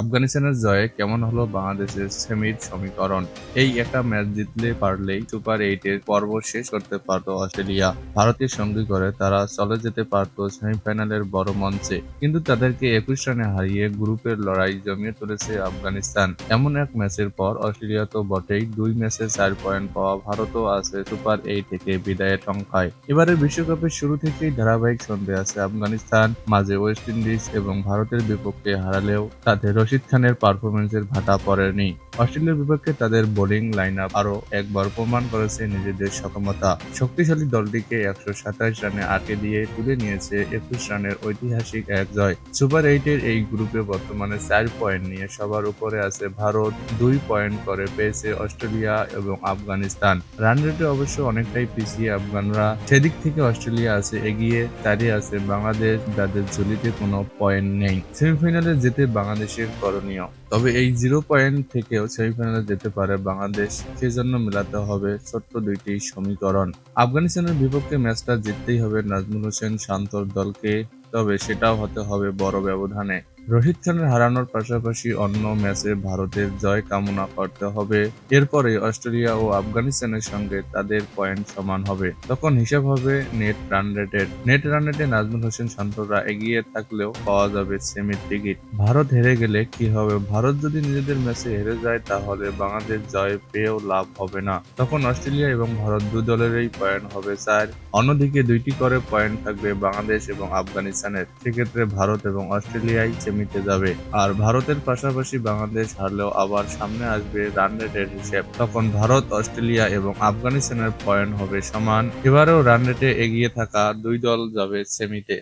আফগানিস্তানের জয়ে কেমন হলো বাংলাদেশের সেমির সমীকরণ? এই একটা ম্যাচ জিতলে পারলেই সুপার এইটের পর্ব শেষ করতে পারত অস্ট্রেলিয়া। ভারতের সঙ্গী করে তারা চলে যেতে পারত সেমিফাইনালের বড় মঞ্চে, কিন্তু তাদেরকে 21 রানে হারিয়ে গ্রুপের লড়াই জমিয়ে তুলেছে আফগানিস্তান। এমন এক ম্যাচের পর অস্ট্রেলিয়া তো বটেই, 2 ম্যাচে 4 পয়েন্ট পাওয়া ভারতও আছে সুপার 8 থেকে বিদায়ের সংখ্যায়। এবারের বিশ্বকাপের শুরু থেকেই ধারাবাহিক ছন্দে আছে আফগানিস্তান, মাঝে ওয়েস্ট ইন্ডিজ এবং ভারতের বিপক্ষে হারালেও তাদের রশিদ খানের পারফরম্যান্সের ভাটা পড়েনি। অস্ট্রেলিয়ার বিপক্ষে তাদের বোলিং লাইনআপ আরও একবার প্রমাণ করেছে নিজেদের সক্ষমতা। শক্তিশালী দলটিকে 127 রানে আটকে দিয়ে তুলে নিয়েছে 21 রানের ঐতিহাসিক এক জয়। সুপার 8-এর এই গ্রুপে বর্তমানে 4 পয়েন্ট নিয়ে সবার উপরে আছে ভারত, 2 পয়েন্ট করে পেয়েছে অস্ট্রেলিয়া এবং আফগানিস্তান। রান রেটে অবশ্য অনেকটাই পিছিয়ে আফগানরা, সেদিক থেকে অস্ট্রেলিয়া আছে এগিয়ে, দাঁড়িয়ে আছে বাংলাদেশ, যাদের ঝুলিতে কোনো পয়েন্ট নেই। সেমিফাইনালে যেতে বাংলাদেশের করণীয়, তবে এই 0 পয়েন্ট থেকেও সেমিফাইনালে যেতে পারে বাংলাদেশ, সেজন্য মেলাতে হবে ছোট্ট দুইটি সমীকরণ। আফগানিস্তানের বিপক্ষে ম্যাচটা জিততেই হবে নাজমুল হোসেন শান্তর দলকে, তবে সেটাও হতে হবে বড় ব্যবধানে। রশিদ খানের হারানোর পাশাপাশি অন্য ম্যাচে ভারতের জয় কামনা করতে হবে। এরপরে অস্ট্রেলিয়া ও আফগানিস্তানের সঙ্গে তাদের পয়েন্ট সমান হবে। তখন হিসাব হবে নেট রান রেটে নাজমুল হোসেন শান্তরা এগিয়ে থাকলেও পাওয়া যাবে সেমির টিকিট। ভারত হেরে গেলে কি হবে? ভারত যদি নিজেদের ম্যাচে হেরে যায় তাহলে বাংলাদেশ জয় পেয়েও লাভ হবে না। তখন অস্ট্রেলিয়া এবং ভারত দুই দলেরই পয়েন্ট হবে 4। অন্যদিকে 2টি করে পয়েন্ট থাকবে বাংলাদেশ এবং আফগানিস্তানের। সেক্ষেত্রে ভারত এবং অস্ট্রেলিয়াই সেমিতে যাবে। আর ভারতের পাশাপাশি বাংলাদেশ হারলেও আবার সামনে আসবে রান রেটের হিসেব। তখন ভারত, অস্ট্রেলিয়া এবং আফগানিস্তানের পয়েন্ট হবে সমান। এবারেও রান রেটে এগিয়ে থাকা দুই দল যাবে সেমিতে।